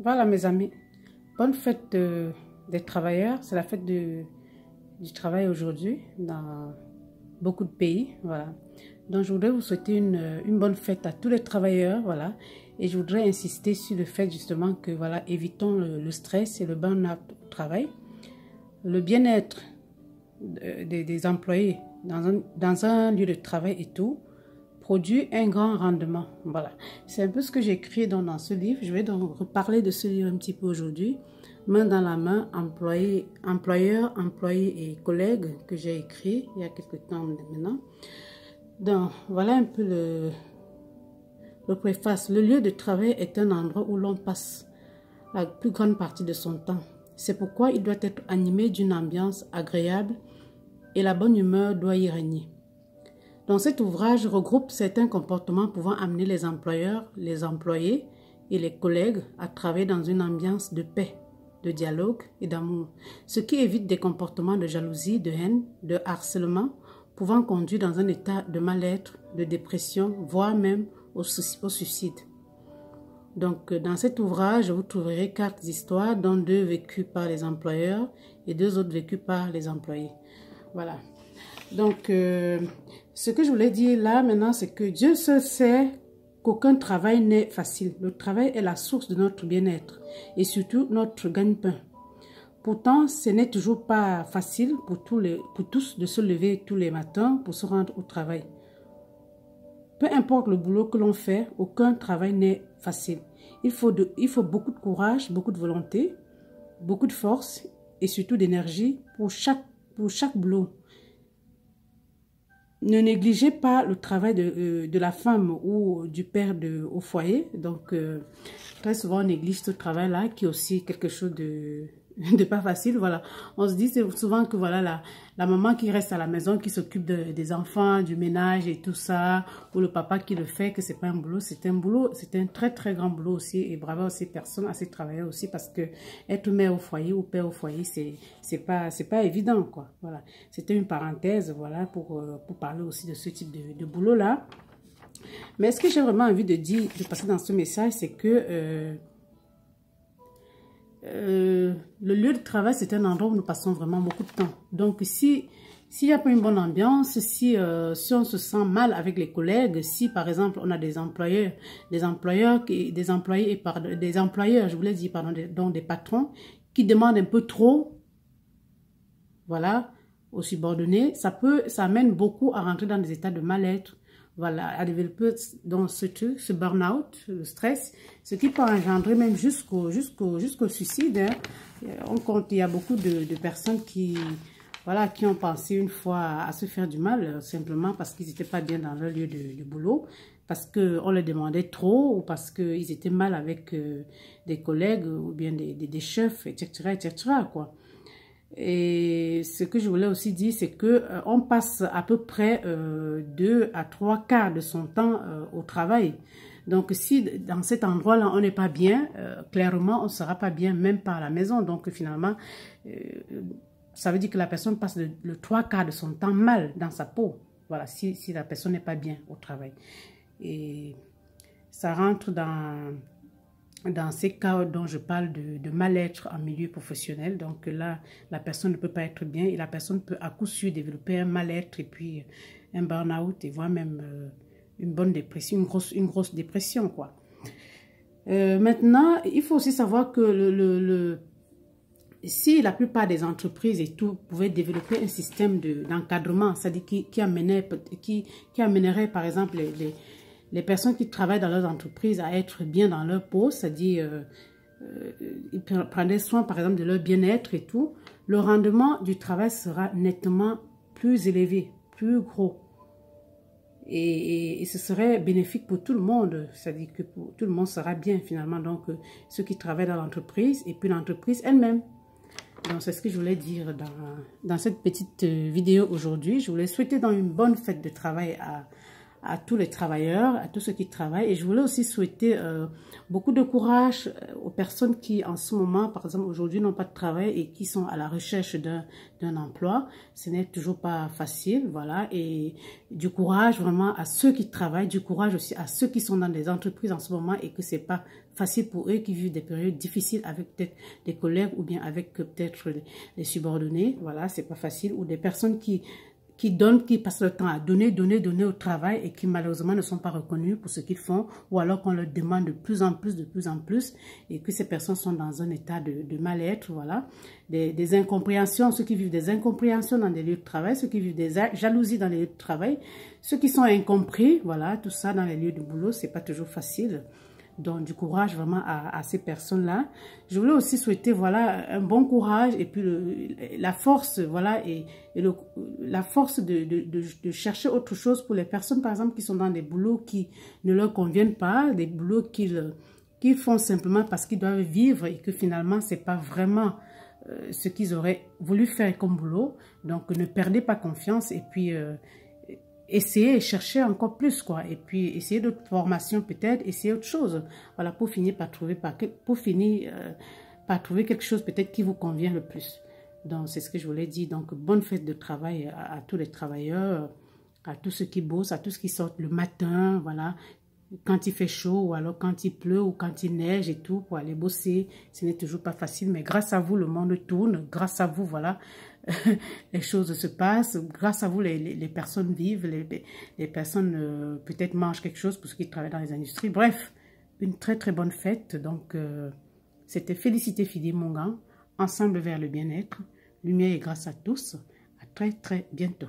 Voilà mes amis, bonne fête des travailleurs. C'est la fête du travail aujourd'hui dans beaucoup de pays. Voilà. Donc je voudrais vous souhaiter une bonne fête à tous les travailleurs. Voilà. Et je voudrais insister sur le fait justement que voilà, évitons le stress et le burn-out au travail. Le bien-être des employés dans un lieu de travail et tout produit un grand rendement. Voilà, c'est un peu ce que j'ai écrit dans ce livre. Je vais donc reparler de ce livre un petit peu aujourd'hui, main dans la main, employeurs, employés et collègues, que j'ai écrit il y a quelques temps maintenant. Donc voilà un peu le préface. Le lieu de travail est un endroit où l'on passe la plus grande partie de son temps. C'est pourquoi il doit être animé d'une ambiance agréable et la bonne humeur doit y régner. Dans cet ouvrage regroupe certains comportements pouvant amener les employeurs, les employés et les collègues à travailler dans une ambiance de paix, de dialogue et d'amour, ce qui évite des comportements de jalousie, de haine, de harcèlement, pouvant conduire dans un état de mal-être, de dépression, voire même au suicide. Donc, dans cet ouvrage, vous trouverez 4 histoires, dont 2 vécues par les employeurs et 2 autres vécues par les employés. Voilà. Donc, ce que je voulais dire là maintenant, c'est que Dieu seul sait qu'aucun travail n'est facile. Le travail est la source de notre bien-être et surtout notre gagne-pain. Pourtant, ce n'est toujours pas facile pour tous de se lever tous les matins pour se rendre au travail. Peu importe le boulot que l'on fait, aucun travail n'est facile. Il faut beaucoup de courage, beaucoup de volonté, beaucoup de force et surtout d'énergie pour chaque boulot. Ne négligez pas le travail de la femme ou du père au foyer. Donc, très souvent, on néglige ce travail-là qui est aussi quelque chose de pas facile. Voilà. On se dit souvent que voilà la maman qui reste à la maison, qui s'occupe des enfants, du ménage et tout ça, ou le papa qui le fait, que c'est pas un boulot, c'est un boulot, c'est un très très grand boulot aussi. Et bravo à ces personnes, à ces travailleurs aussi, parce que être mère au foyer ou père au foyer, c'est pas évident quoi. Voilà. C'était une parenthèse, voilà, pour parler aussi de ce type de boulot là. Mais ce que j'ai vraiment envie de passer dans ce message, c'est que le lieu de travail, c'est un endroit où nous passons vraiment beaucoup de temps. Donc, s'il n'y a pas une bonne ambiance, si on se sent mal avec les collègues, si par exemple on a des employeurs, je voulais dire, pardon, donc des patrons qui demandent un peu trop, voilà, aux subordonnés, ça amène beaucoup à rentrer dans des états de mal-être. Voilà, à développer dans ce burn-out, le stress, ce qui peut engendrer même jusqu'au suicide. Hein. Il y a beaucoup de personnes qui ont pensé une fois à se faire du mal, simplement parce qu'ils n'étaient pas bien dans leur lieu de boulot, parce qu'on leur demandait trop, ou parce qu'ils étaient mal avec des collègues, ou bien des chefs, etc., etc., quoi. Et ce que je voulais aussi dire, c'est que on passe à peu près 2 à 3 quarts de son temps au travail. Donc, si dans cet endroit-là, on n'est pas bien, clairement, on ne sera pas bien même pas à la maison. Donc, finalement, ça veut dire que la personne passe le 3 quarts de son temps mal dans sa peau. Voilà, si la personne n'est pas bien au travail. Et ça rentre dans ces cas dont je parle de mal-être en milieu professionnel. Donc là, la personne ne peut pas être bien et la personne peut à coup sûr développer un mal-être et puis un burn-out et voire même une bonne dépression, une grosse dépression, quoi. Maintenant, il faut aussi savoir que si la plupart des entreprises et tout pouvaient développer un système d'encadrement, c'est-à-dire qui amènerait par exemple les personnes qui travaillent dans leurs entreprises à être bien dans leur peau, c'est-à-dire ils prendraient soin par exemple de leur bien-être et tout, le rendement du travail sera nettement plus élevé, plus gros. Et ce serait bénéfique pour tout le monde, c'est-à-dire que tout le monde sera bien finalement, donc ceux qui travaillent dans l'entreprise et puis l'entreprise elle-même. Donc c'est ce que je voulais dire dans cette petite vidéo aujourd'hui. Je voulais souhaiter une bonne fête de travail à tous les travailleurs, à tous ceux qui travaillent. Et je voulais aussi souhaiter beaucoup de courage aux personnes qui, en ce moment, par exemple, aujourd'hui, n'ont pas de travail et qui sont à la recherche d'un emploi. Ce n'est toujours pas facile, voilà. Et du courage vraiment à ceux qui travaillent, du courage aussi à ceux qui sont dans des entreprises en ce moment et que c'est pas facile pour eux, qui vivent des périodes difficiles avec peut-être des collègues ou bien avec peut-être les subordonnés. Voilà, c'est pas facile. Ou des personnes qui donnent, qui passent le temps à donner au travail et qui malheureusement ne sont pas reconnus pour ce qu'ils font, ou alors qu'on leur demande de plus en plus, et que ces personnes sont dans un état de mal-être, voilà. Des incompréhensions, ceux qui vivent des incompréhensions dans des lieux de travail, ceux qui vivent des jalousies dans les lieux de travail, ceux qui sont incompris, voilà, tout ça dans les lieux de boulot, c'est pas toujours facile. Donc, du courage vraiment à ces personnes-là. Je voulais aussi souhaiter, voilà, un bon courage et puis la force, voilà, la force de chercher autre chose pour les personnes, par exemple, qui sont dans des boulots qui ne leur conviennent pas, des boulots qu'ils font simplement parce qu'ils doivent vivre et que finalement, c'est pas vraiment ce qu'ils auraient voulu faire comme boulot. Donc, ne perdez pas confiance et puis essayer et chercher encore plus, quoi. Et puis, essayer d'autres formations peut-être, essayer autre chose. Voilà, pour finir par trouver, par trouver quelque chose peut-être qui vous convient le plus. Donc, c'est ce que je voulais dire. Donc, bonne fête de travail à tous les travailleurs, à tous ceux qui bossent, à tous ceux qui sortent le matin, voilà. Quand il fait chaud ou alors quand il pleut ou quand il neige et tout pour aller bosser, ce n'est toujours pas facile. Mais grâce à vous, le monde tourne. Grâce à vous, voilà, les choses se passent. Grâce à vous, les personnes vivent, les personnes peut-être mangent quelque chose pour ceux qui travaillent dans les industries. Bref, une très très bonne fête. Donc, c'était Félicité Fidi Mongan, ensemble vers le bien-être. Lumière et grâce à tous. À très très bientôt.